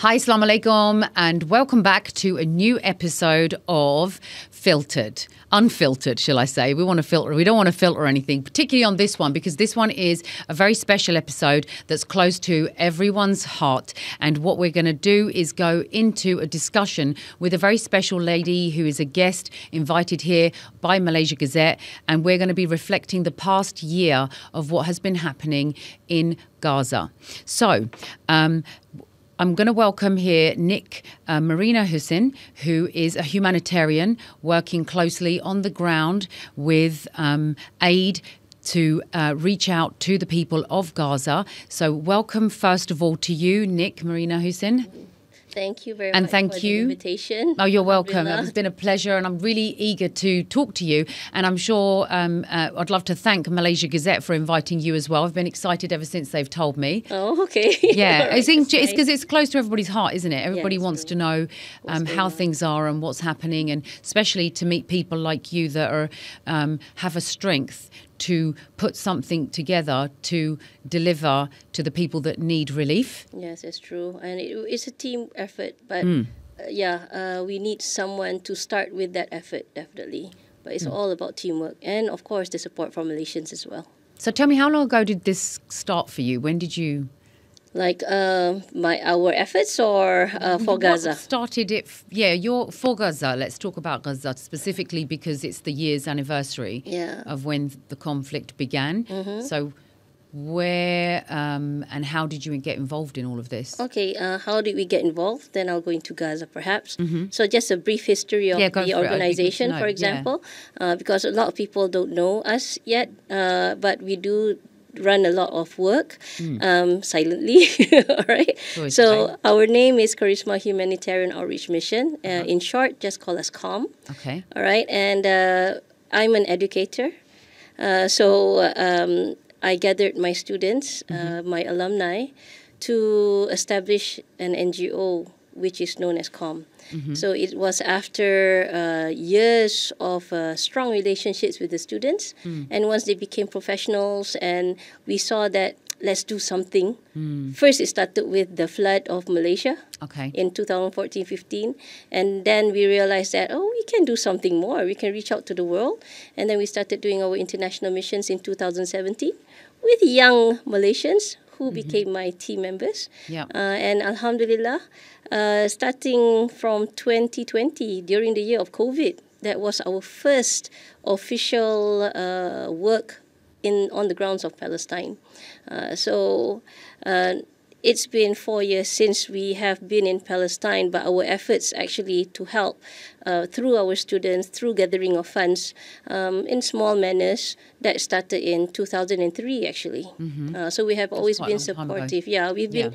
Hi, Assalamu alaikum, and welcome back to a new episode of Unfiltered, shall I say. We want to filter. We don't want to filter anything, particularly on this one, because this one is a very special episode that's close to everyone's heart. And what we're going to do is go into a discussion with a very special lady who is a guest invited here by Malaysia Gazette. And we're going to be reflecting the past year of what has been happening in Gaza. So, I'm going to welcome here Nik Marina Hussin, who is a humanitarian working closely on the ground with aid to reach out to the people of Gaza. So welcome, first of all, to you, Nik Marina Hussin. Thank you very much for the invitation. Oh, you're welcome. It's been a pleasure, and I'm really eager to talk to you. And I'm sure I'd love to thank Malaysia Gazette for inviting you as well. I've been excited ever since they've told me. Oh, okay. Yeah, Right, it's because it's close to everybody's heart, isn't it? Everybody wants to know how things are and what's happening, and especially to meet people like you that are have a strength to put something together to deliver to the people that need relief. Yes, that's true. And it's a team effort. But we need someone to start with that effort, definitely. But it's all about teamwork. And, of course, the support from Malaysians as well. So tell me, how long ago did this start for you? When did you... Like our efforts or for Gaza? What started it? You're for Gaza. Let's talk about Gaza specifically because it's the year's anniversary of when the conflict began. So where and how did you get involved in all of this? Okay, how did we get involved? Then I'll go into Gaza perhaps. So just a brief history of the organization, for example, because a lot of people don't know us yet, but we do run a lot of work silently. All right. So our name is Karisma Humanitarian Outreach Mission. In short, just call us COM. Okay. All right. And I'm an educator. So I gathered my students, my alumni, to establish an NGO which is known as COM. So it was after years of strong relationships with the students. And once they became professionals and we saw that let's do something. First, it started with the flood of Malaysia in 2014-15. And then we realized that, we can do something more. We can reach out to the world. And then we started doing our international missions in 2017 with young Malaysians who became my team members. And Alhamdulillah, starting from 2020, during the year of COVID, that was our first official work on the grounds of Palestine. It's been 4 years since we have been in Palestine, but our efforts actually to help through our students, through gathering of funds in small manners, that started in 2003 actually. So we have always been supportive. Yeah, we've been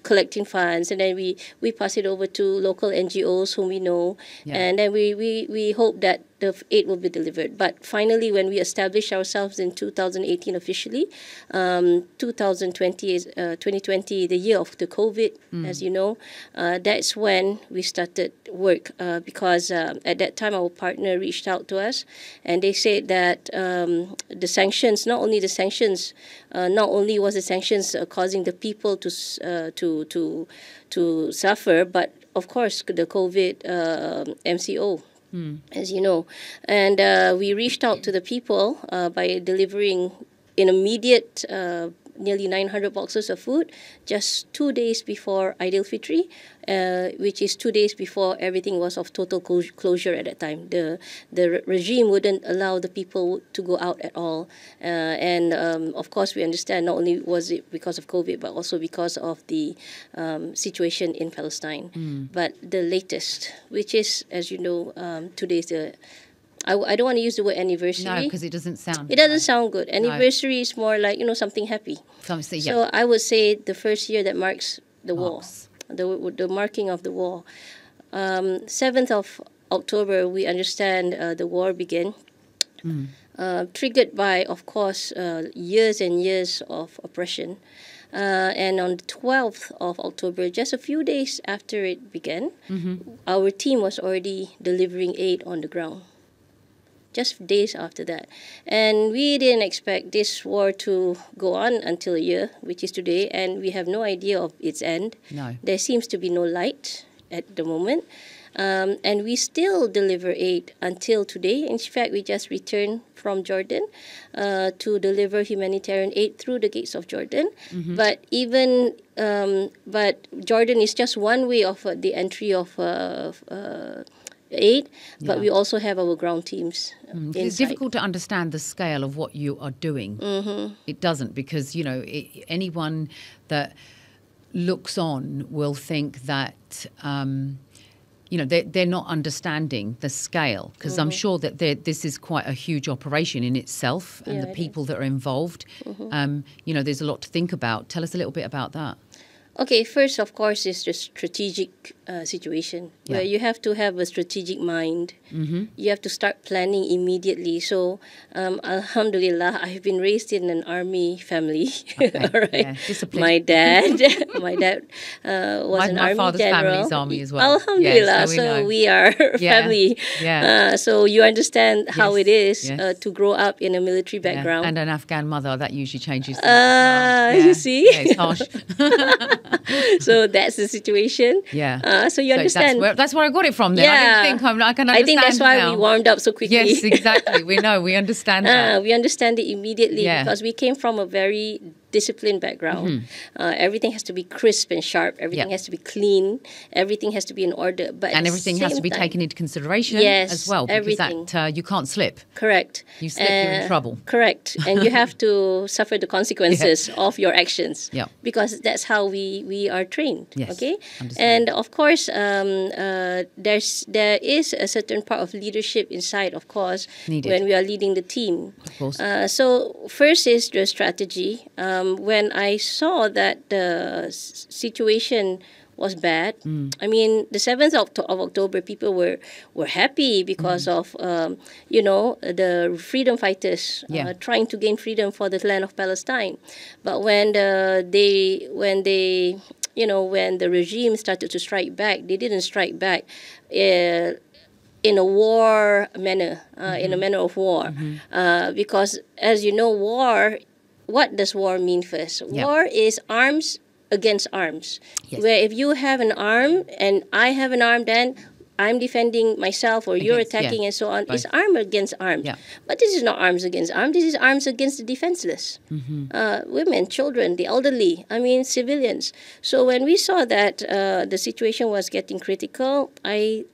collecting funds, and then we pass it over to local NGOs whom we know, and then we hope that the aid will be delivered. But finally, when we established ourselves in 2018 officially, 2020, the year of the COVID, as you know, that's when we started work because at that time our partner reached out to us and they said that the sanctions, not only was the sanctions causing the people to suffer, but of course the COVID MCO. As you know, and we reached out to the people by delivering in immediate nearly 900 boxes of food just 2 days before Aidilfitri, which is 2 days before everything was of total closure at that time. The regime wouldn't allow the people to go out at all. And of course, we understand not only was it because of COVID, but also because of the situation in Palestine. But the latest, which is, as you know, today's I don't want to use the word anniversary. No, because it doesn't sound good. Anniversary is more like, something happy. So I would say the first year that marks the war, the marking of the war. 7th of October, we understand the war began, triggered by, of course, years and years of oppression. And on the 12th of October, just a few days after it began, our team was already delivering aid on the ground. just days after that. And we didn't expect this war to go on until a year, which is today, and we have no idea of its end. No. There seems to be no light at the moment. And we still deliver aid until today. In fact, we just returned from Jordan to deliver humanitarian aid through the gates of Jordan. But but Jordan is just one way of the entry of aid, but we also have our ground teams. It's difficult to understand the scale of what you are doing. It doesn't, because, anyone that looks on will think that, they're not understanding the scale, because I'm sure that this is quite a huge operation in itself, and the people that are involved. There's a lot to think about. Tell us a little bit about that. Okay, first, of course, is the strategic situation where you have to have a strategic mind. You have to start planning immediately. So, alhamdulillah, I've been raised in an army family. Okay. All right. Yeah. Discipline. My dad was an my army father's general. family's army as well. Alhamdulillah. Yes, so we are family. Yeah. So you understand how it is to grow up in a military Yeah. background. And an Afghan mother, that usually changes things. You see? Yeah, it's harsh. So that's the situation. Yeah. So you understand. That's where I got it from then. Yeah. I can understand. I think that's why now. we warmed up so quickly. Yes, exactly. We understand that. We understand it immediately because we came from a very disciplined background. Everything has to be crisp and sharp. Everything has to be clean. Everything has to be in order. And everything has to be taken into consideration as well, because everything. you can't slip. Correct. You slip, you're in trouble. Correct. And you have to suffer the consequences of your actions. Yeah. Because that's how we are trained. Yes. Okay. Understand. And of course, there is a certain part of leadership inside, of course, Needed. when we are leading the team. Of course. So first is the strategy. When I saw that the situation was bad, I mean, the 7th of October, people were happy because of, the freedom fighters trying to gain freedom for the land of Palestine. But when the regime started to strike back, they didn't strike back in a war manner, in a manner of war. Because, as you know, what does war mean first? War is arms against arms. Yes. Where if you have an arm and I have an arm, then I'm defending myself or you're attacking and so on. It's arm against arms. Yeah. But this is not arms against arms. This is arms against the defenseless. Women, children, the elderly, civilians. So when we saw that the situation was getting critical, I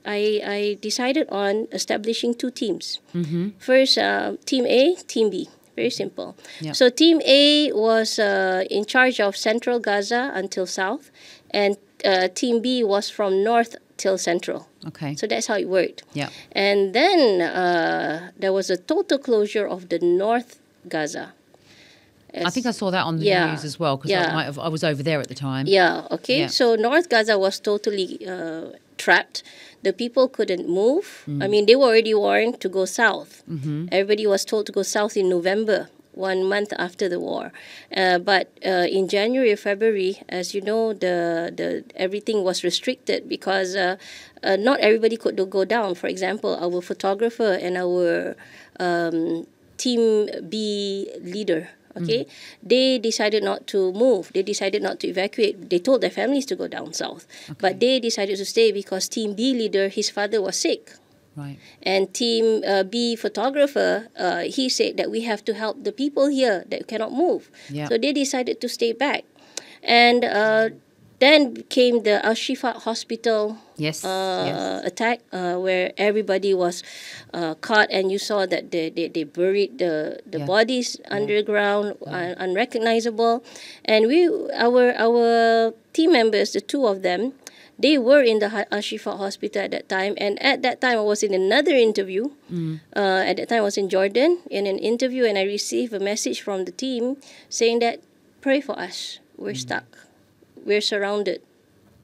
decided on establishing 2 teams. First, Team A, Team B. Very simple. Yep. So Team A was in charge of central Gaza until south, and Team B was from north till central. Okay. So that's how it worked. Yeah. And then there was a total closure of the north Gaza. I think I saw that on the news as well, because I was over there at the time. Yeah, okay. Yeah. So North Gaza was totally trapped. The people couldn't move. They were already warned to go south. Everybody was told to go south in November, 1 month after the war. But in January or February, as you know, the everything was restricted because not everybody could go down. For example, our photographer and our Team B leader, they decided not to move. They decided not to evacuate. They told their families to go down south. But they decided to stay because Team B leader, his father was sick. Right. And Team B photographer, he said that we have to help the people here that cannot move. Yeah. So they decided to stay back. And then came the Al-Shifa hospital attack, where everybody was caught, and you saw that they buried the bodies underground, unrecognizable. And our team members, the 2 of them, they were in the Al-Shifa hospital at that time. And at that time, I was in another interview. At that time, I was in Jordan in an interview, and I received a message from the team saying that, pray for us, we're stuck. We're surrounded.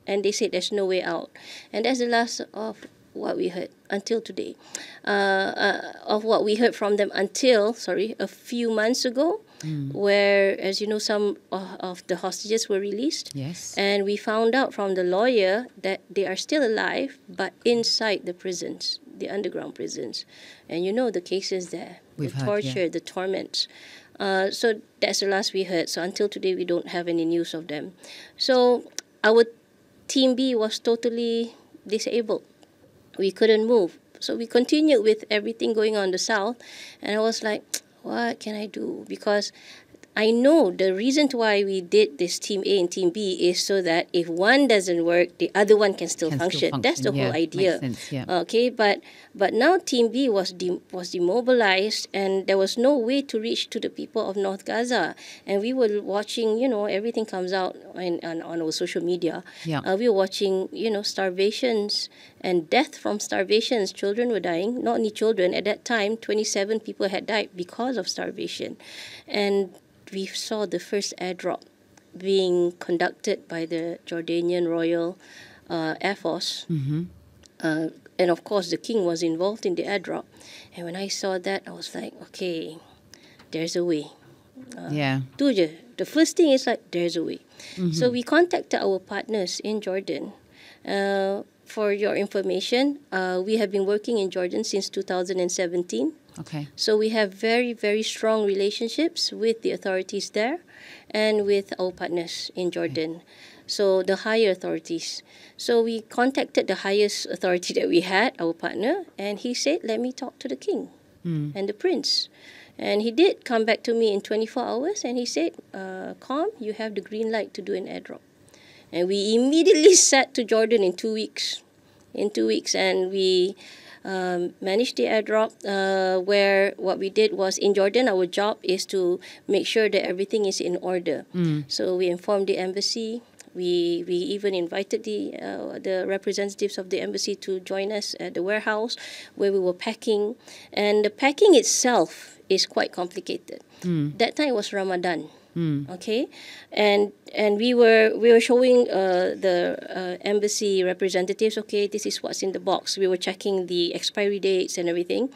And they said there's no way out. And that's the last of what we heard until today. Of what we heard from them until, a few months ago, where, as you know, some of the hostages were released. Yes. And we found out from the lawyer that they are still alive, but inside the prisons. the underground prisons. And you know the cases there, We've the heard, torture, yeah. the torments. So that's the last we heard. So until today, we don't have any news of them. So our Team B was totally disabled. We couldn't move. So we continued with everything going on in the south. And I was like, what can I do? Because I know the reason why we did this Team A and Team B is so that if one doesn't work, the other one can still function. That's the whole idea. Makes sense, yeah. Okay, but now Team B was demobilized, and there was no way to reach to the people of North Gaza. And we were watching, everything comes out on our social media. Yeah. We were watching, starvations and death from starvations. Children were dying. Not only children. At that time, 27 people had died because of starvation. And we saw the first airdrop being conducted by the Jordanian Royal Air Force. Mm-hmm. And of course, the king was involved in the airdrop. And when I saw that, I was like, okay, there's a way. Yeah. Tu je. The first thing is like, there's a way. Mm-hmm. So we contacted our partners in Jordan. For your information, we have been working in Jordan since 2017. Okay. So we have very, very strong relationships with the authorities there and with our partners in Jordan. Okay. So the higher authorities. So we contacted the highest authority that we had, our partner, and he said, let me talk to the king and the prince. And he did come back to me in 24 hours and he said, Calm, you have the green light to do an airdrop. And we immediately set to Jordan in 2 weeks. And we managed the airdrop where what we did was in Jordan, our job is to make sure that everything is in order. So we informed the embassy. We even invited the representatives of the embassy to join us at the warehouse where we were packing. And the packing itself is quite complicated. That time was Ramadan. Okay, and we were showing the embassy representatives, okay, this is what's in the box. We were checking the expiry dates and everything,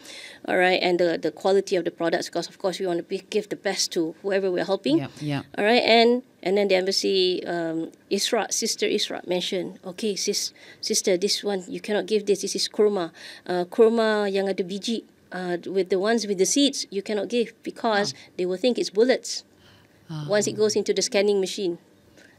all right, and the quality of the products, because of course we want to give the best to whoever we're helping. Yeah. All right, and then the embassy, Sister Isra mentioned, okay, sister, this one you cannot give this. This is kurma yang ada biji, with the ones with the seeds you cannot give because they will think it's bullets. Once it goes into the scanning machine,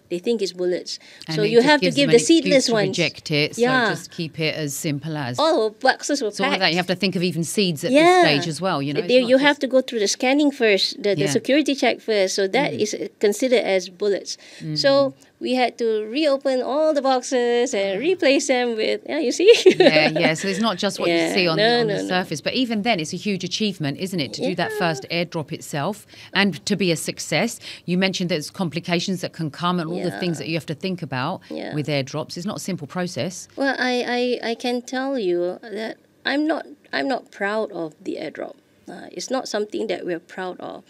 they think it's bullets. And so you have to give the seedless ones. Reject it. So just keep it as simple as. All boxes were packed. So with that, you have to think of even seeds at this stage as well. You have to go through the scanning first, the security check first. So that is considered as bullets. So we had to reopen all the boxes and replace them with, you see? So it's not just what you see on the surface. But even then, it's a huge achievement, isn't it, to do that first airdrop itself and to be a success. You mentioned there's complications that can come and all the things that you have to think about with airdrops. It's not a simple process. Well, I can tell you that I'm not proud of the airdrop. It's not something that we're proud of.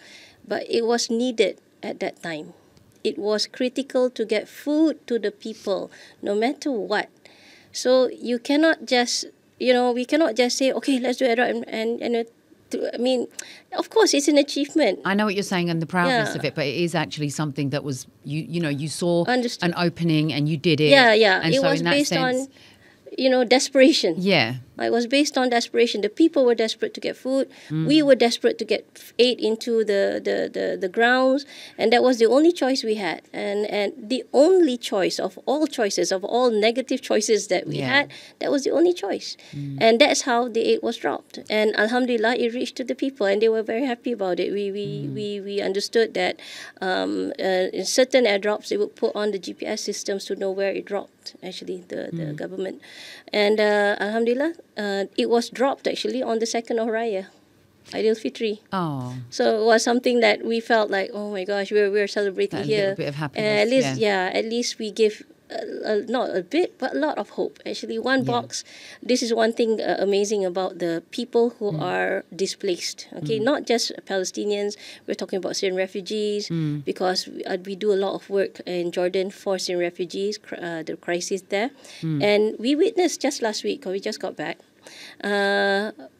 But it was needed at that time. It was critical to get food to the people, no matter what. So you cannot just, we cannot just say, okay, let's do airdrop I mean, of course, it's an achievement. I know what you're saying and the proudness of it, but it is actually something that was, you saw an opening and you did it. Yeah. And it so was in that based sense, on, desperation. Yeah. It was based on desperation. The people were desperate to get food. We were desperate to get aid into the grounds. And that was the only choice we had. And the only choice of all choices, of all negative choices that we had, that was the only choice. And that's how the aid was dropped. And alhamdulillah, it reached to the people. And they were very happy about it. We understood that in certain airdrops, they would put on the GPS systems to know where it dropped, actually, the government. And alhamdulillah, it was dropped actually on the 2nd of Raya, Aidil Fitri. Oh. So it was something that we felt like, oh my gosh, we're celebrating that here. A little bit of happiness. At least we give not a bit, but a lot of hope. Actually, one box. This is one thing amazing about the people who are displaced. Okay, not just Palestinians. We're talking about Syrian refugees because we do a lot of work in Jordan for Syrian refugees, the crisis there. And we witnessed just last week, because we just got back,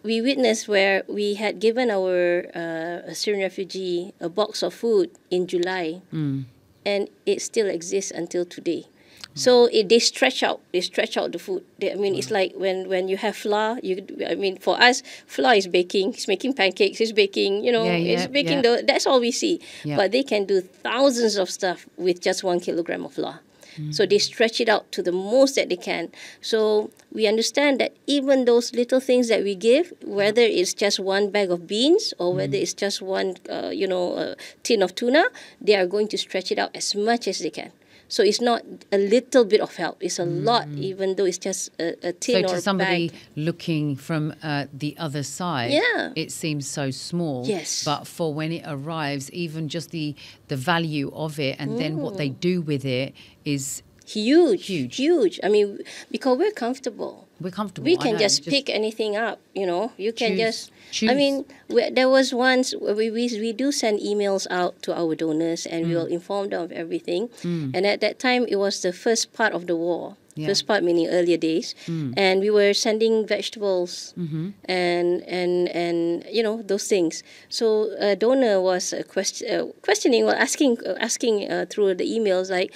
we witnessed where we had given our Syrian refugee a box of food in July. And it still exists until today. So they stretch out. They stretch out the food. It's like when you have flour. For us, flour is baking. It's making pancakes. It's baking. It's baking. That's all we see. Yeah. But they can do thousands of stuff with just 1 kilogram of flour. So they stretch it out to the most that they can. So we understand that even those little things that we give, whether it's just one bag of beans or whether it's just one, tin of tuna, they are going to stretch it out as much as they can. So it's not a little bit of help. It's a lot, even though it's just a tin or a bag. So to somebody looking from the other side, it seems so small. Yes. But for when it arrives, even just the value of it and then what they do with it is huge. Because we're comfortable. We're comfortable. We can just pick anything up, You can choose. There was once we do send emails out to our donors and we will inform them of everything. And at that time, it was the first part of the war. Yeah. First part meaning earlier days, and we were sending vegetables and those things. So a donor was questioning or asking through the emails like,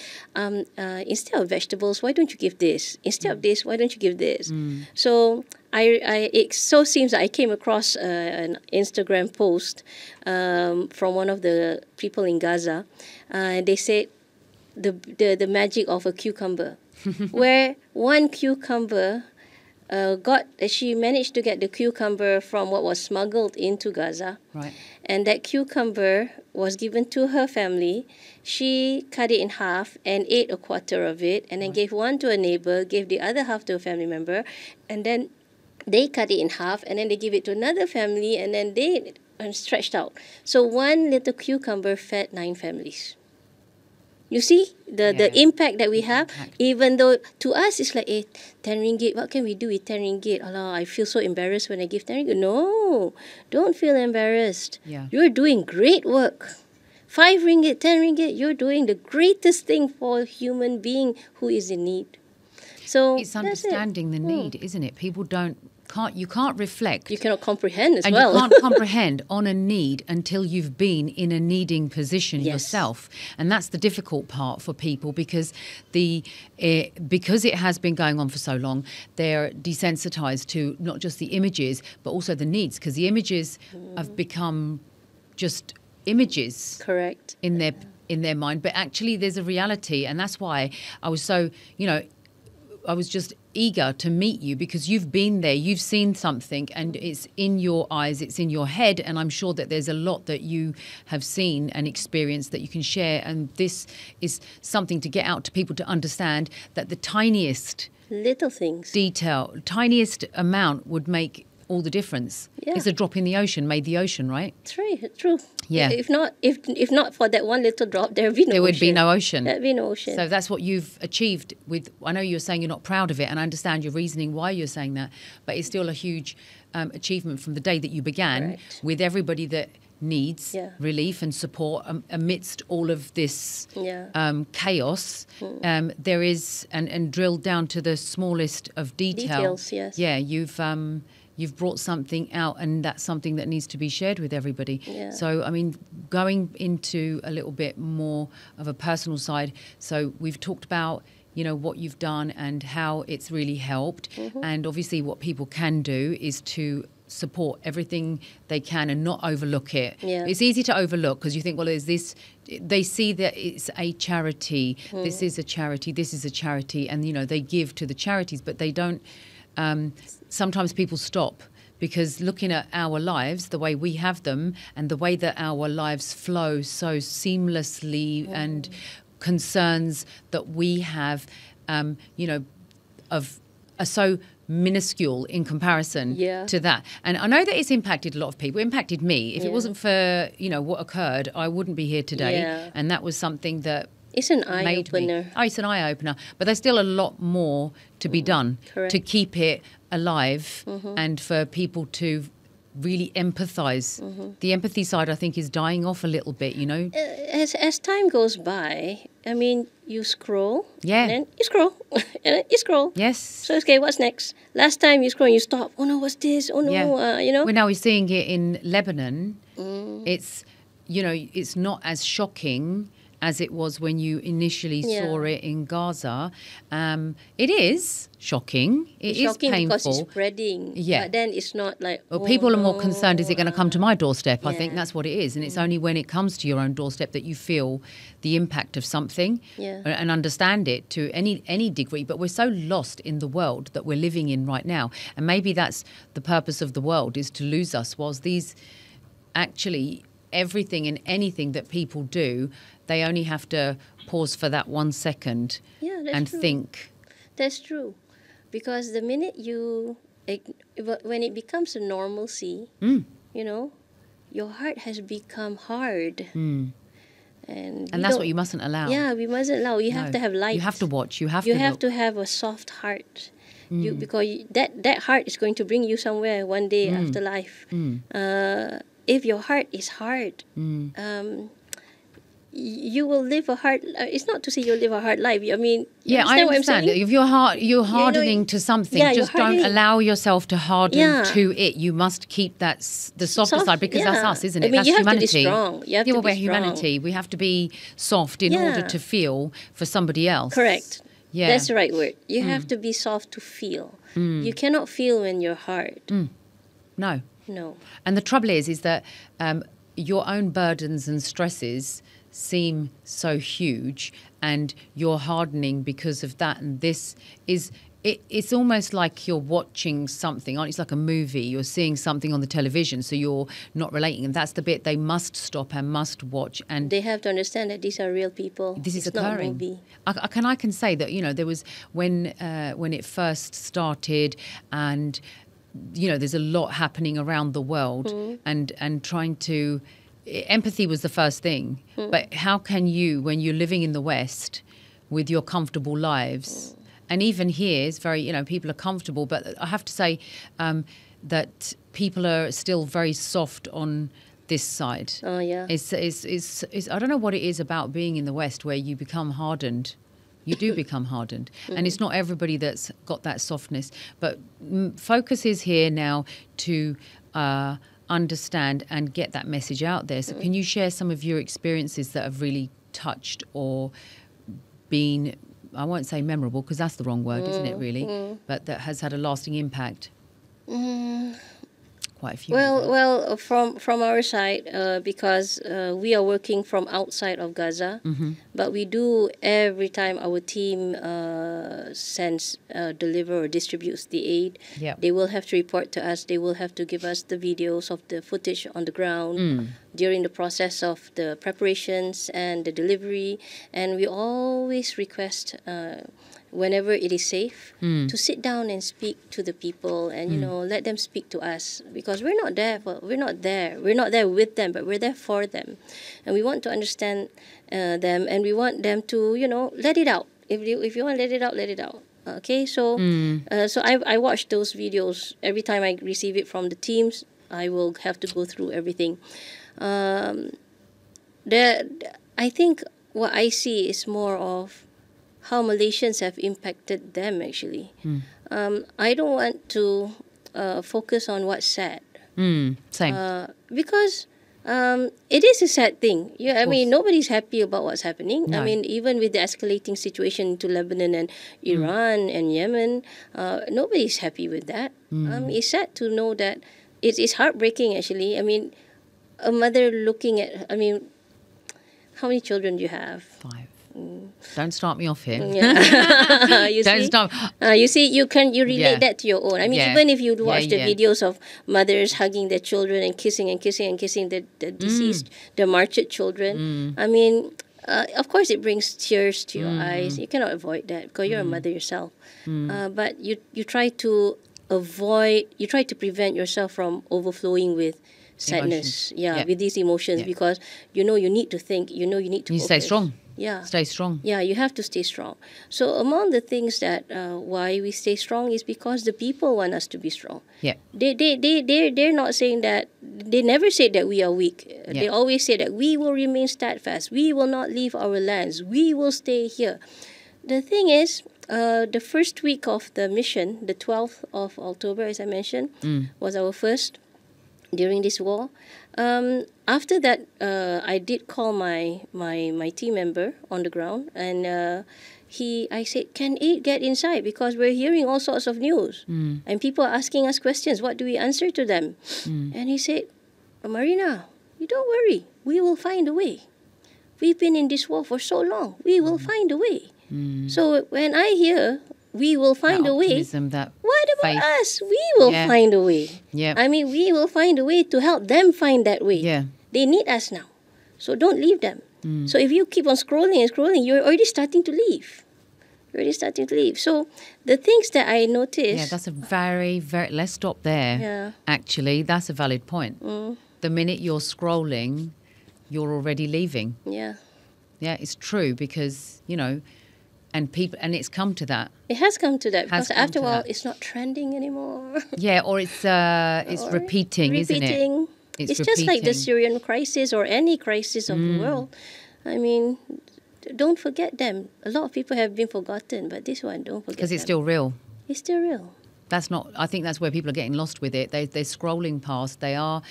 instead of vegetables, why don't you give this? Instead of this, why don't you give this? So it so seems that I came across an Instagram post from one of the people in Gaza. They said the magic of a cucumber. Where one cucumber she managed to get the cucumber from what was smuggled into Gaza. Right. And that cucumber was given to her family. She cut it in half and ate a quarter of it and then gave one to a neighbor, gave the other half to a family member, and then they cut it in half and then they give it to another family and then they stretched out. So one little cucumber fed 9 families. You see the impact that we have, even though to us it's like 10 ringgit, what can we do with 10 ringgit? Allah, I feel so embarrassed when I give 10 ringgit. No, don't feel embarrassed. Yeah. You're doing great work. 5 ringgit, 10 ringgit, you're doing the greatest thing for a human being who is in need. So it's understanding the need, isn't it? People you can't reflect. You cannot comprehend and well. you can't comprehend on a need until you've been in a needing position yourself. And that's the difficult part for people because because it has been going on for so long, they're desensitized to not just the images, but also the needs, because the images have become just images. Correct. In their mind. But actually there's a reality, and that's why I was so, I was just eager to meet you because you've been there, you've seen something, and it's in your eyes, it's in your head, and I'm sure that there's a lot that you have seen and experienced that you can share, and this is something to get out to people to understand that the tiniest little things, detail, tiniest amount would make all the difference. Yeah. It's a drop in the ocean, made the ocean, right? True. Yeah. If not for that one little drop, there would be no ocean. There would be no ocean. There'd be no ocean. So that's what you've achieved with, I know you're saying you're not proud of it, and I understand your reasoning why you're saying that, but it's still a huge achievement from the day that you began with everybody that needs relief and support amidst all of this chaos. There is, and drilled down to the smallest of details. Yes. Yeah, you've brought something out, and that's something that needs to be shared with everybody. Yeah. So, I mean, going into a little bit more of a personal side, so we've talked about, what you've done and how it's really helped. And obviously what people can do is to support everything they can and not overlook it. Yeah. It's easy to overlook because you think, well, they see that it's a charity. This is a charity. This is a charity. And, they give to the charities, but they don't. Sometimes people stop because looking at our lives, the way we have them and the way that our lives flow so seamlessly and concerns that we have, are so minuscule in comparison to that. And I know that it's impacted a lot of people. It impacted me. If it wasn't for, what occurred, I wouldn't be here today. Yeah. And that was something that it's an eye-opener. It's an eye-opener. But there's still a lot more to be done to keep it alive and for people to really empathise. The empathy side, I think, is dying off a little bit, As time goes by, you scroll. Yeah. And then you scroll. And then you scroll. Yes. So, okay, what's next? Last time you scroll and you stop. Oh, no, what's this? Oh, no, Well, now we're seeing it in Lebanon. It's, it's not as shocking as it was when you initially saw it in Gaza. It is shocking. It's shocking painful. because it's spreading. Yeah. But then it's not like, well, people are more concerned, is it going to come to my doorstep? I think Yeah. that's what it is. And it's only when it comes to your own doorstep that you feel the impact of something and understand it to any degree. But we're so lost in the world that we're living in right now. And maybe that's the purpose of the world, is to lose us, whilst these actually everything and anything that people do, they only have to pause for that 1 second and true. think. That's true. Because the minute when it becomes a normalcy, you know, your heart has become hard. And that's what you mustn't allow. Yeah, we mustn't allow. You have to have light. You have to watch. You have to have a soft heart. Because that heart is going to bring you somewhere one day after life. If your heart is hard, you will live a hard. It's not to say you'll live a hard life. I mean, I understand. If you're hardening to something, just don't allow yourself to harden to it. You must keep the softer side, because that's us, isn't it? I mean, that's you humanity. have to be strong. You have to be we're strong. humanity. We have to be soft in order to feel for somebody else. Correct. Yeah, that's the right word. You have to be soft to feel. You cannot feel when you're hard. No. No. And the trouble is that your own burdens and stresses seem so huge, and you're hardening because of that. And this is it's almost like you're watching something. It's like a movie. You're seeing something on the television, so you're not relating. And that's the bit they must stop and must watch. And they have to understand that these are real people. This is occurring. Not a movie. I can say that, you know, there was when it first started, and you know, there's a lot happening around the world, and trying to. Empathy was the first thing. But how can you, when you're living in the West with your comfortable lives, and even here, it's very, you know, people are comfortable, but I have to say that people are still very soft on this side. Oh, yeah. It's I don't know what it is about being in the West where you become hardened. You do become hardened. And it's not everybody that's got that softness. But focus is here now to understand and get that message out there. So can you share some of your experiences that have really touched or been, I won't say memorable because that's the wrong word, isn't it really? But that has had a lasting impact? Quite a few. Well, from our side, because we are working from outside of Gaza, but we do every time our team sends, deliver or distributes the aid. Yep. They will have to report to us. They will have to give us the videos of the footage on the ground during the process of the preparations and the delivery. And we always request, whenever it is safe, to sit down and speak to the people, and you know, let them speak to us, because we're not there with them, but we're there for them, and we want to understand them, and we want them to, you know, let it out. If you want to let it out. Okay, so so I watch those videos every time I receive it from the teams. I will have to go through everything. I think what I see is more of how Malaysians have impacted them, actually. I don't want to focus on what's sad. Same. Because it is a sad thing. I mean, nobody's happy about what's happening. No. I mean, even with the escalating situation to Lebanon and Iran and Yemen, nobody's happy with that. It's sad to know that. It's heartbreaking, actually. I mean, a mother looking at, I mean, how many children do you have? 5. Don't start me off here. Yeah. Don't start. You see, you relate that to your own. I mean, even if you watch the videos of mothers hugging their children and kissing the deceased, the martyred children, I mean, of course it brings tears to your eyes. You cannot avoid that because you're a mother yourself. But you try to prevent yourself from overflowing with sadness. With these emotions, because you know you need to think, you know you need to focus. Stay strong. Yeah. Stay strong. Yeah, you have to stay strong. So among the things that why we stay strong is because the people want us to be strong. Yeah. They're not saying that, they never say that we are weak. Yeah. They always say that we will remain steadfast. We will not leave our lands. We will stay here. The thing is, the first week of the mission, the 12th of October, as I mentioned, was our first during this war. After that, I did call my team member on the ground, and I said, can it get inside? Because we're hearing all sorts of news, and people are asking us questions. What do we answer to them? And he said, Marina, you don't worry. We will find a way. We've been in this war for so long. We will find a way. So when I hear we will find a way, what about us? We will find a way. I mean, we will find a way to help them find that way. They need us now. So don't leave them. So if you keep on scrolling and scrolling, you're already starting to leave. So the things that I noticed... Yeah, that's a very, very... Let's stop there. Yeah. Actually, that's a valid point. The minute you're scrolling, you're already leaving. Yeah. Yeah, it's true because, you know, and it's come to that. It has come to that because after a while, it's not trending anymore. Yeah, or it's repeating, isn't it? It's just like the Syrian crisis or any crisis of the world. I mean, don't forget them. A lot of people have been forgotten, but this one, don't forget because it's still real. It's still real. I think that's where people are getting lost with it. They're scrolling past. They are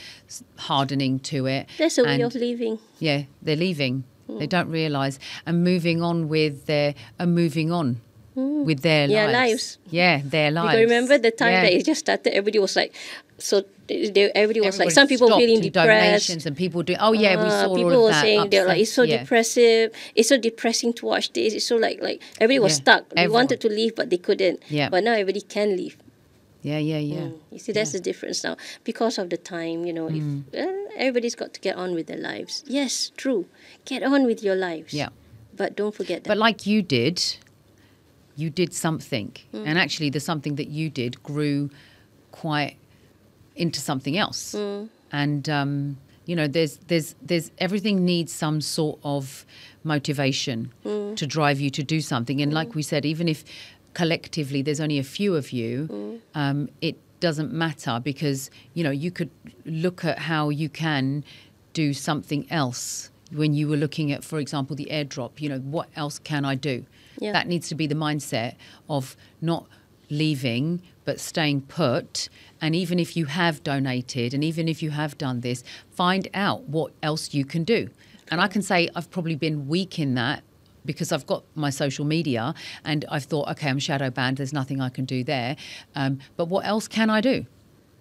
hardening to it. That's a way of living. Yeah, they're leaving. They don't realise and moving on with their with their lives. Yeah, their lives. Because remember the time that it just started, everybody was like, everybody was like, some people feeling depressed. Donations and people do. Oh yeah, we saw people all of were that. Saying they're like, it's so depressive. It's so depressing to watch this. It's so like everybody was stuck. They wanted to leave, but they couldn't. Yeah. But now everybody can leave. Yeah. You see, that's the difference now. Because of the time, you know, everybody's got to get on with their lives. Yes, true. Get on with your lives. Yeah. But don't forget that. But like you did something. And actually the something that you did grew quite into something else. And, you know, there's everything needs some sort of motivation to drive you to do something. And like we said, even if collectively there's only a few of you, it doesn't matter because, you know, you could look at how you can do something else when you were looking at, for example, the airdrop. You know, what else can I do? Yeah. That needs to be the mindset of not leaving but staying put. And even if you have donated and even if you have done this, find out what else you can do. And I can say I've probably been weak in that because I've got my social media and I've thought, okay, I'm shadow banned, there's nothing I can do there. But what else can I do?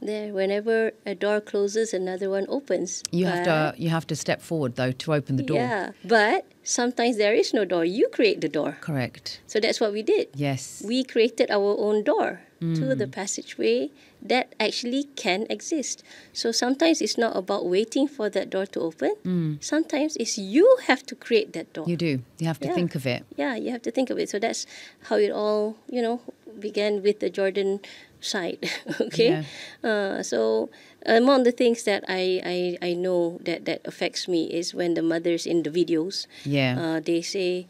There, whenever a door closes, another one opens. You have to step forward, though, to open the door. Yeah, but sometimes there is no door. You create the door. Correct. So that's what we did. Yes. We created our own door to the passageway that actually can exist. So sometimes it's not about waiting for that door to open. Sometimes it's you have to create that door. You do. You have to think of it. Yeah, you have to think of it. So that's how it all, you know, began with the Jordan side. Okay. Yeah. So among the things that I know that affects me is when the mothers in the videos, they say,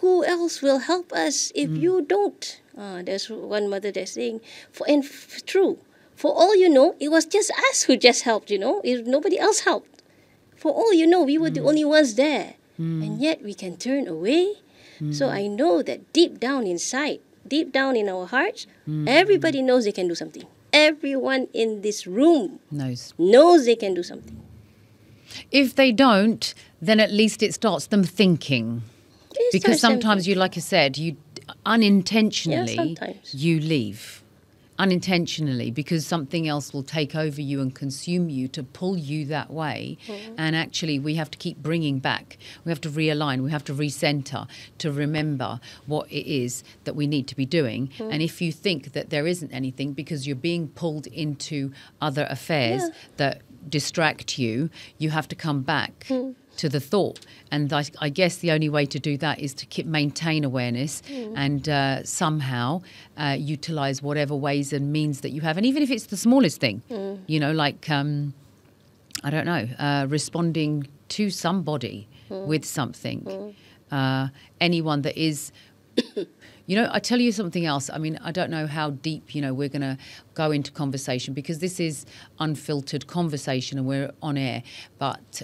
who else will help us if you don't? There's one mother that's saying, true, for all you know, it was just us who just helped, you know, if nobody else helped. For all you know, we were the only ones there. And yet we can turn away. So I know that deep down inside, deep down in our hearts, everybody knows they can do something. Everyone in this room knows they can do something. If they don't, then at least it starts them thinking. Because sometimes you, like I said, you unintentionally you leave. Unintentionally, because something else will take over you and consume you to pull you that way. And actually we have to keep bringing back. We have to realign. We have to recenter to remember what it is that we need to be doing. And if you think that there isn't anything because you're being pulled into other affairs that distract you, you have to come back to the thought. And I guess the only way to do that is to maintain awareness and somehow utilise whatever ways and means that you have. And even if it's the smallest thing, you know, like, I don't know, responding to somebody with something. Anyone that is... You know, I tell you something else. I mean, I don't know how deep, you know, we're going to go into conversation because this is unfiltered conversation and we're on air. But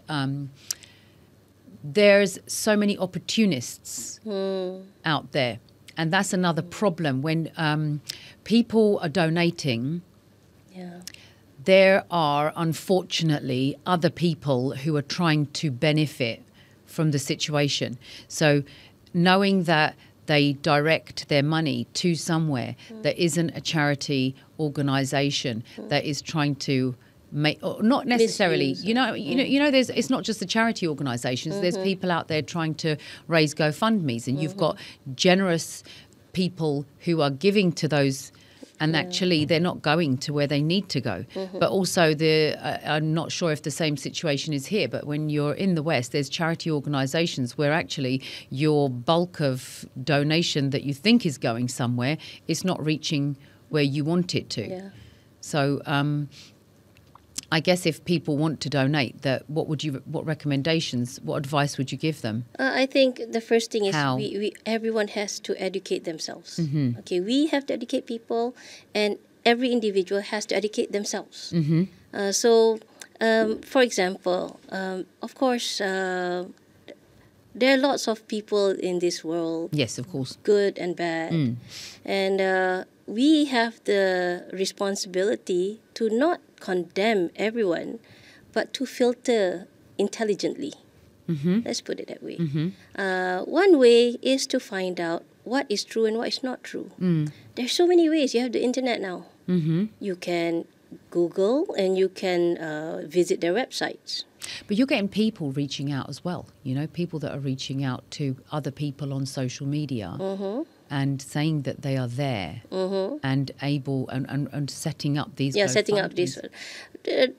there's so many opportunists out there. And that's another problem. When people are donating, there are, unfortunately, other people who are trying to benefit from the situation. So knowing that they direct their money to somewhere that isn't a charity organisation that is trying to make, or not necessarily, Misuse. there's, it's not just the charity organisations. There's people out there trying to raise GoFundMes, and you've got generous people who are giving to those. And actually, they're not going to where they need to go. But also, I'm not sure if the same situation is here, but when you're in the West, there's charity organisations where actually your bulk of donation that you think is going somewhere is not reaching where you want it to. Yeah. So I guess if people want to donate, what recommendations, what advice would you give them? I think the first thing is How? everyone has to educate themselves. Okay, we have to educate people, and every individual has to educate themselves. For example, of course, there are lots of people in this world. Yes, of course. Good and bad. And we have the responsibility to not condemn everyone, but to filter intelligently. Let's put it that way. One way is to find out what is true and what is not true. There's so many ways. You have the internet now. You can Google and you can visit their websites. But you're getting people reaching out as well, people that are reaching out to other people on social media and saying that they are there and able and setting up these. Yeah, setting up this.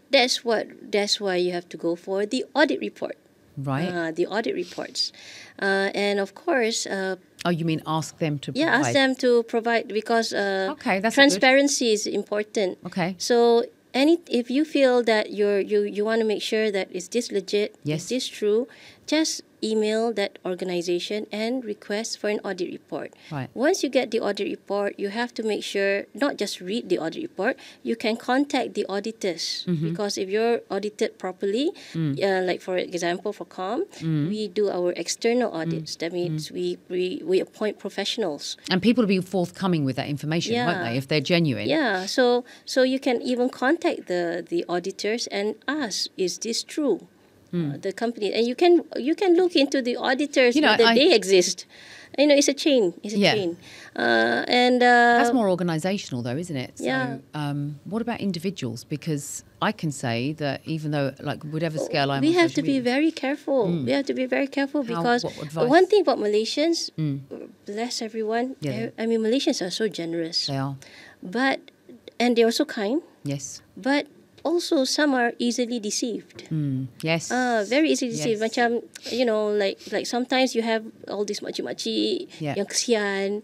That's why you have to go for the audit report. Right. The audit reports. And of course... you mean ask them to provide? Yeah, ask them to provide, because okay, that's transparency is important. Okay. So if you feel that you want to make sure that is this legit, yes, is this true, just email that organization and request for an audit report. Right. Once you get the audit report, you have to make sure, not just read the audit report, you can contact the auditors. Because if you're audited properly, like for example for COM, we do our external audits. That means we appoint professionals. And people will be forthcoming with that information, won't they, if they're genuine? Yeah, so you can even contact the auditors and ask, is this true? The company, and you can look into the auditors, whether they exist. It's a chain. It's a chain. And that's more organisational, though, isn't it? Yeah. So, what about individuals? Because I can say that even though, like, whatever scale I'm, we have to be very careful. We have to be very careful because what advice? one thing about Malaysians, bless everyone. Yeah. Malaysians are so generous. They are. And they're also kind. Yes. But also, some are easily deceived. Yes. Very easily deceived. Yes. Macam, like sometimes you have all these makcik-makcik yang kesian,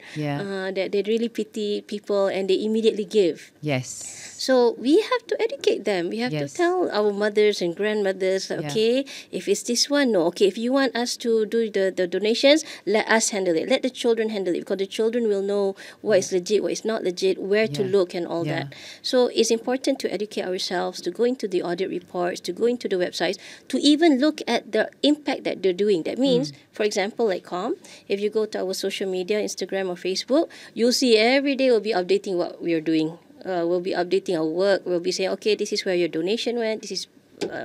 that they really pity people and they immediately give. Yes. So we have to educate them. We have to tell our mothers and grandmothers, okay, if it's this one, no. Okay, if you want us to do the donations, let us handle it. Let the children handle it, because the children will know what is legit, what is not legit, where to look and all that. So it's important to educate ourselves, to go into the audit reports, to go into the websites, to even look at the impact that they're doing. That means, for example, like COM, if you go to our social media, Instagram or Facebook, you'll see every day we'll be updating what we are doing. We'll be updating our work. We'll be saying, okay, this is where your donation went. This is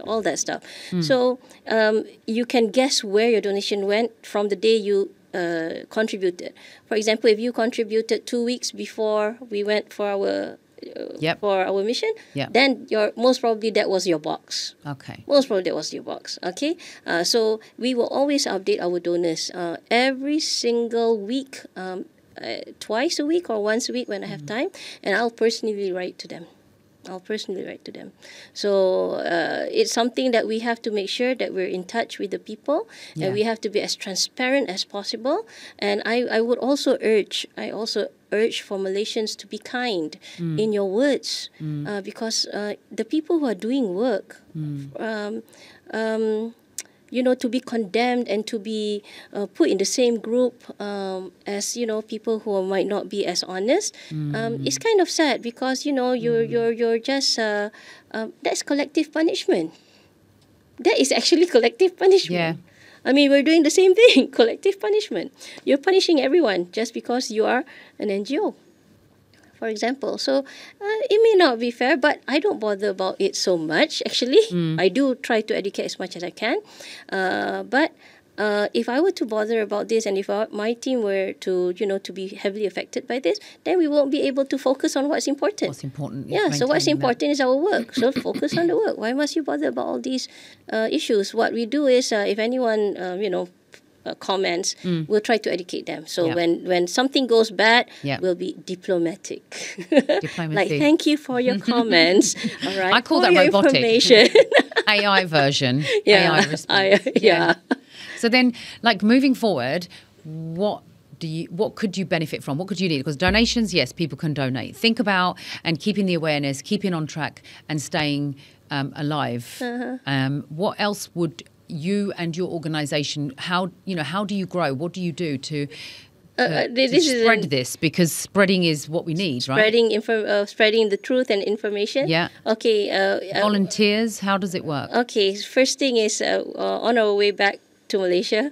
all that stuff. So you can guess where your donation went from the day you contributed. For example, if you contributed 2 weeks before we went for our for our mission, then most probably that was your box. Okay. Most probably that was your box. Okay. So we will always update our donors every single week. Twice a week or once a week when I have time, and I'll personally write to them. So it's something that we have to make sure that we're in touch with the people, and we have to be as transparent as possible. And I would also urge for Malaysians to be kind in your words, because the people who are doing work, to be condemned and to be put in the same group as people who might not be as honest, it's kind of sad, because you're just that's collective punishment. That is actually collective punishment. I mean, we're doing the same thing, collective punishment. You're punishing everyone just because you are an NGO. for example. So it may not be fair, but I don't bother about it so much, actually. I do try to educate as much as I can. But if I were to bother about this, and if my team were to, to be heavily affected by this, then we won't be able to focus on what's important. What's important? Yeah, so what's important is our work. So focus on the work. Why must you bother about all these issues? What we do is, if anyone, comments, we'll try to educate them. So when something goes bad, we'll be diplomatic. Diplomacy. Like, thank you for your comments. All right. I call for that your robotic. information. AI version. Yeah. AI response. So So then, like, moving forward, what could you benefit from? What could you need? Because donations, yes, people can donate. Think about and keeping the awareness, keeping on track and staying alive. What else would you and your organisation, how do you grow? What do you do to spread this? Because spreading is what we need, right? Spreading the truth and information. Yeah. Okay. Volunteers, how does it work? Okay. First thing is, on our way back to Malaysia,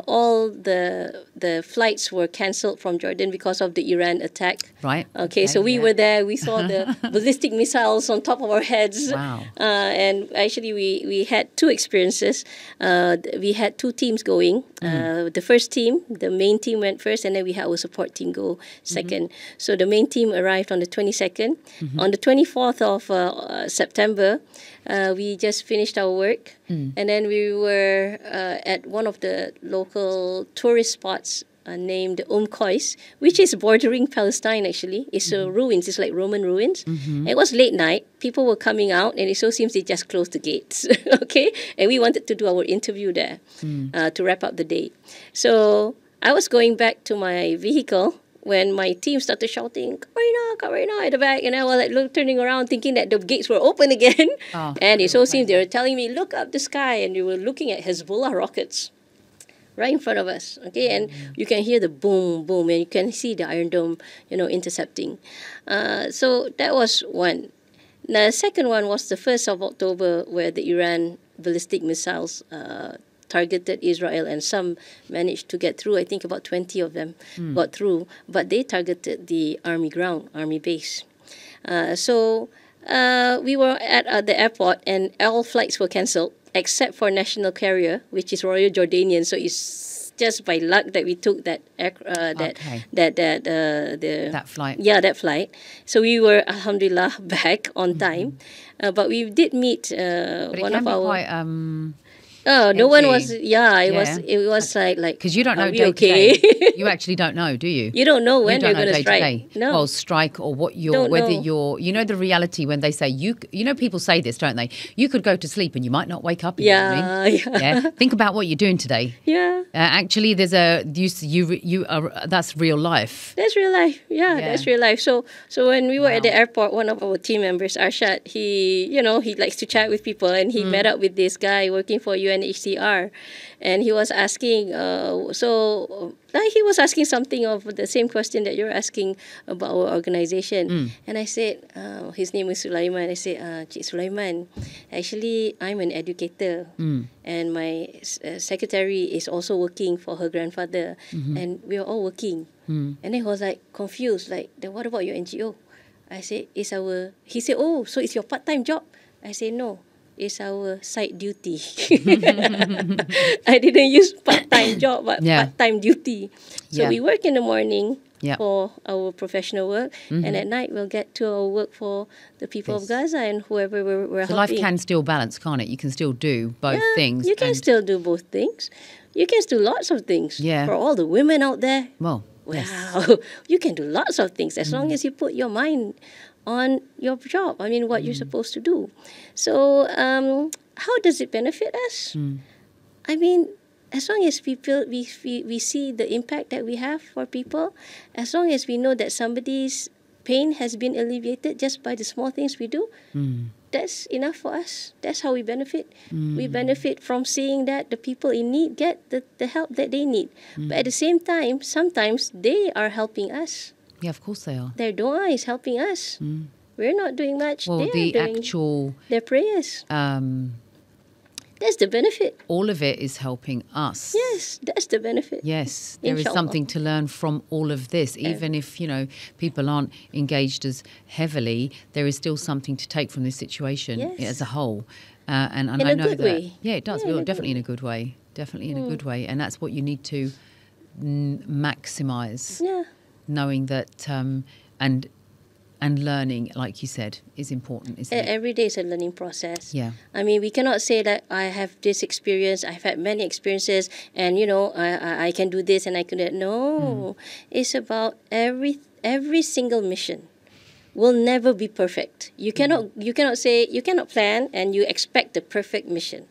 all the flights were cancelled from Jordan because of the Iran attack. Right. Okay, so we were there. We saw the ballistic missiles on top of our heads. Wow. And actually, we had two experiences. We had two teams going. The first team, the main team went first, and then we had our support team go second. So the main team arrived on the 22nd. On the 24th of September, we just finished our work. And then we were at one of the local tourist spots named Kois, which is bordering Palestine, actually. It's ruins. It's like Roman ruins. It was late night. People were coming out, and it so seems they just closed the gates. Okay? And we wanted to do our interview there to wrap up the day. So I was going back to my vehicle when my team started shouting, Karina, at the back. And I was like turning around thinking that the gates were open again. And it so seems they were telling me, look up the sky. And we were looking at Hezbollah rockets right in front of us. Okay, and you can hear the boom, boom, and you can see the Iron Dome, intercepting. So that was one. The second one was the 1st of October, where the Iran ballistic missiles targeted Israel, and some managed to get through. I think about 20 of them got through, but they targeted the army base. So we were at the airport, and all flights were cancelled except for national carrier, which is Royal Jordanian. So it's just by luck that we took that flight. Yeah, that flight. So we were, alhamdulillah, back on time. But we did meet one of our. Quite, no one was. It was like because you don't know are we day okay? to day. You actually don't know, do you? You don't know when they're going to strike. Day. No. Well, strike or what Don't know. the reality when they say people say this, don't they? You could go to sleep and you might not wake up in the morning. Yeah. Think about what you're doing today. Yeah. Actually, there's that's real life. That's real life. Yeah, that's real life. So when we were at the airport, one of our team members, Arshad, he likes to chat with people, and he met up with this guy working for UNHCR, and he was asking, he was asking something of the same question that you're asking about our organization. And I said, his name is Sulaiman. I said, Cik Sulaiman, actually, I'm an educator. And my secretary is also working for her grandfather. And we are all working. And then he was like confused, like, then what about your NGO? I said, he said, oh, so it's your part-time job? I said, no. It's our side duty. I didn't use part-time job, but part-time duty. So we work in the morning for our professional work, and at night we'll get to our work for the people of Gaza and whoever we're helping. Life can still balance, can't it? You can still do both things. You can still do both things. You can do lots of things. Yeah. For all the women out there. Wow, you can do lots of things as long as you put your mind on your job. I mean, what you're supposed to do. So, how does it benefit us? I mean, as long as we see the impact that we have for people, as long as we know that somebody's pain has been alleviated just by the small things we do, that's enough for us. That's how we benefit. We benefit from seeing that the people in need get the help that they need. But at the same time, sometimes they are helping us. Yeah, of course they are. Their dua is helping us. We're not doing much. Well, they the are doing actual their prayers. That's the benefit. All of it is helping us. Yes, that's the benefit. Yes, there is Inshallah. something to learn from all of this. Even if, people aren't engaged as heavily, there is still something to take from this situation as a whole. And in I a know good that. way. Yeah, it does. Yeah, Definitely in a good way. Definitely in a good way. And that's what you need to maximise. Yeah. Knowing that and learning, like you said, is important, isn't it? Every day is a learning process. Yeah. I mean, we cannot say that I have this experience, I've had many experiences, and I can do this and I can do that. No, it's about every single mission will never be perfect. You cannot plan and you expect the perfect mission.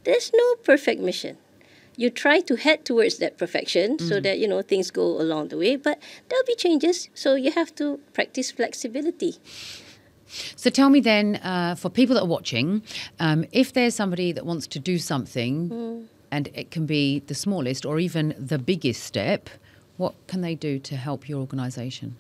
There's no perfect mission. You try to head towards that perfection so that, things go along the way. But there'll be changes. So you have to practice flexibility. So tell me then, for people that are watching, if there's somebody that wants to do something, and it can be the smallest or even the biggest step, what can they do to help your organisation?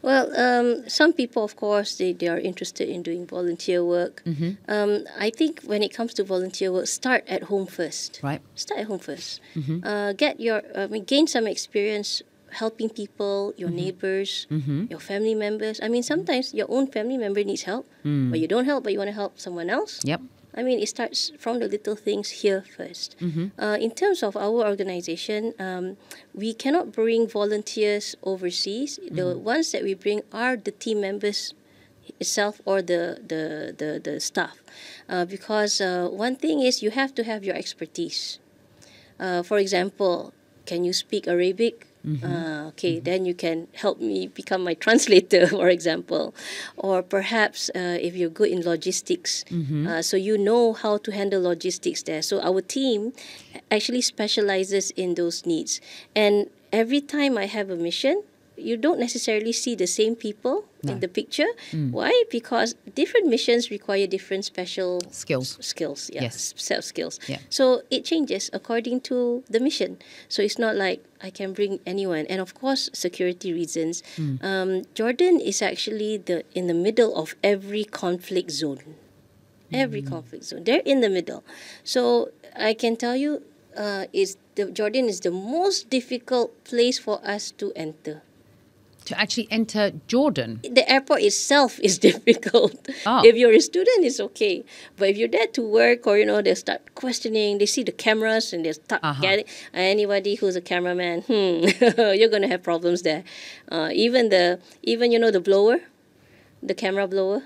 Well, some people, of course, they are interested in doing volunteer work. I think when it comes to volunteer work, start at home first. Right. Start at home first. Gain some experience helping people, your neighbours, your family members. I mean, sometimes your own family member needs help, but you don't help, but you want to help someone else. Yep. I mean, it starts from the little things here first. In terms of our organisation, we cannot bring volunteers overseas. The ones that we bring are the team members itself or the staff. Because one thing is you have to have your expertise. For example, can you speak Arabic? Then you can help me become my translator, for example. Or perhaps if you're good in logistics, so you know how to handle logistics there. So our team actually specializes in those needs. And every time I have a mission, you don't necessarily see the same people in the picture. Why? Because different missions require different special skills. Set of skills. Yeah. So it changes according to the mission. So it's not like I can bring anyone. And of course, security reasons. Jordan is actually in the middle of every conflict zone. Every conflict zone. They're in the middle. So I can tell you, Jordan is the most difficult place for us to enter. To actually enter Jordan? The airport itself is difficult. Oh. If you're a student, it's okay. But if you're there to work or, they start questioning, they see the cameras and they start getting... Anybody who's a cameraman, you're going to have problems there. Even the blower, the camera blower.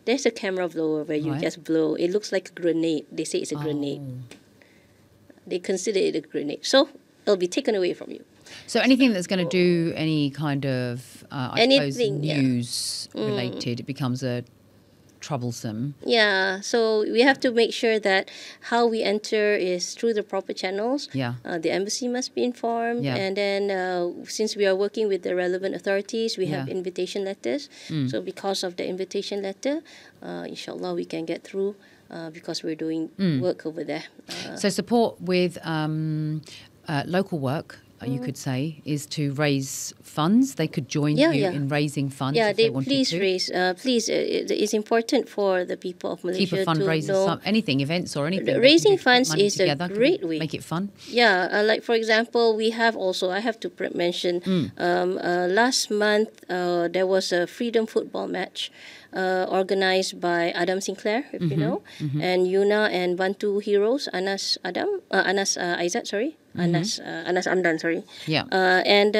There's a camera blower where you just blow. It looks like a grenade. They say it's a grenade. They consider it a grenade. So it'll be taken away from you. So anything that's going to do any kind of, news related, it becomes troublesome. Yeah, so we have to make sure that how we enter is through the proper channels. Yeah. The embassy must be informed. Yeah. And then since we are working with the relevant authorities, we have invitation letters. So because of the invitation letter, inshallah, we can get through because we're doing work over there. So support with local work, you could say, is to raise funds. They could join you in raising funds if they wanted to. Raise. Please, it's important for the people of Malaysia keep a fundraiser, to know anything, events or anything. Raising funds is a great way. Make it fun. Yeah, like for example, we have also, I have to mention, last month there was a freedom football match organized by Adam Sinclair, if you know, and Yuna and Bantu heroes, Anas Amdan, sorry. Yeah. And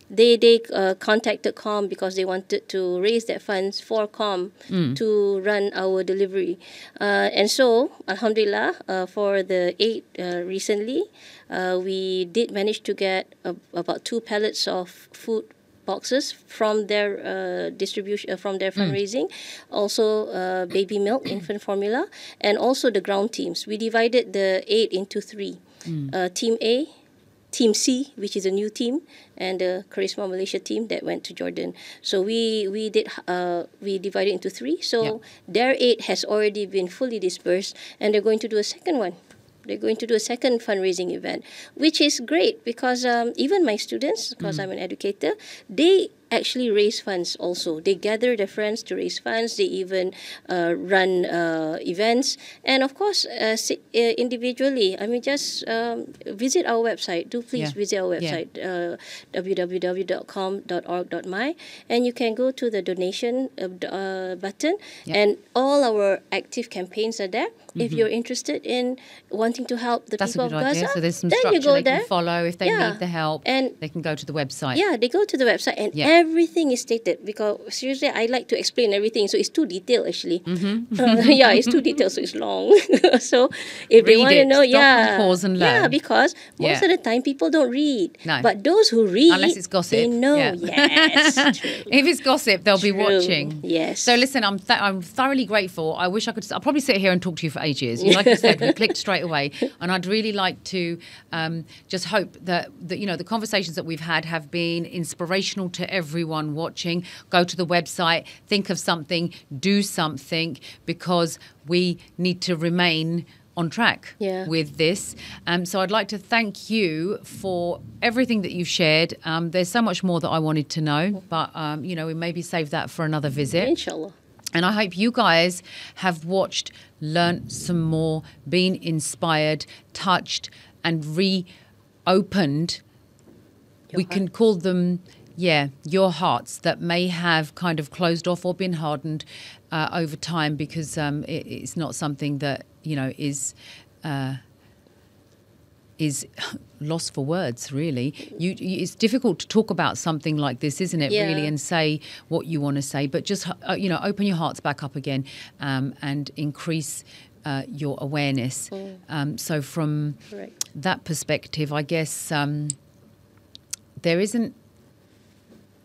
they contacted COM because they wanted to raise that funds for COM to run our delivery. And so, alhamdulillah, for the aid recently, we did manage to get about 2 pallets of food boxes from their distribution, from their fundraising, also baby milk, infant formula, and also the ground teams. We divided the aid into 3. Team A, Team C, which is a new team, and the Karisma Malaysia team that went to Jordan. So we divided into 3. So their aid has already been fully dispersed, and they're going to do a second one. They're going to do a second fundraising event, which is great because even my students, because I'm an educator, they actually raise funds also. They gather their friends to raise funds. They even run events. And of course, individually, I mean, just visit our website. Do please visit our website, www.com.org.my, and you can go to the donation button, and all our active campaigns are there. If you're interested in wanting to help the people of Gaza, so there's some then structure you go they there. can follow if they need the help, and they can go to the website. Yeah, they go to the website, and everything is stated, because seriously, I like to explain everything, so it's too detailed actually. It's too detailed, so it's long. So if they want to know, stop and pause and learn. Yeah, because most of the time people don't read. No. But those who read, unless it's gossip, they know. Yes, true. If it's gossip, they'll be watching. Yes. So listen, I'm thoroughly grateful. I wish I could. I'll probably sit here and talk to you for ages. Like you said, we clicked straight away, and I'd really like to just hope that the conversations that we've had have been inspirational to everyone watching. Go to the website, think of something, do something, because we need to remain on track with this. So I'd like to thank you for everything that you've shared. There's so much more that I wanted to know, but we maybe save that for another visit. Inshallah. And I hope you guys have watched, learnt some more, been inspired, touched, and reopened. We can call them, your hearts that may have kind of closed off or been hardened over time, because it's not something that, is lost for words, really. It's difficult to talk about something like this, isn't it, really, and say what you want to say. But just, open your hearts back up again and increase your awareness. So from that perspective, I guess there isn't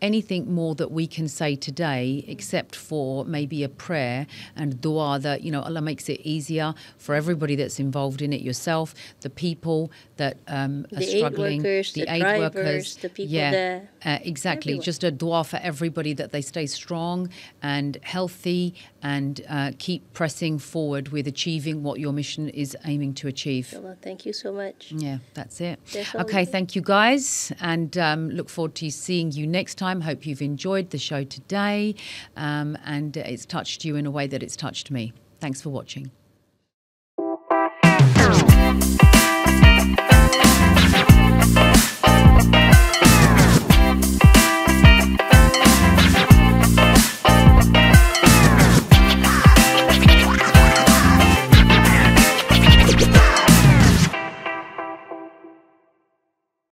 anything more that we can say today except for maybe a prayer and dua that, Allah makes it easier for everybody that's involved in it, yourself, the people that are struggling, the aid workers, the people there. Exactly. Everyone. Just a dua for everybody that they stay strong and healthy and keep pressing forward with achieving what your mission is aiming to achieve. Well, thank you so much. Yeah, that's it. Definitely. Okay, thank you guys, and look forward to seeing you next time. Hope you've enjoyed the show today and it's touched you in a way that it's touched me. Thanks for watching.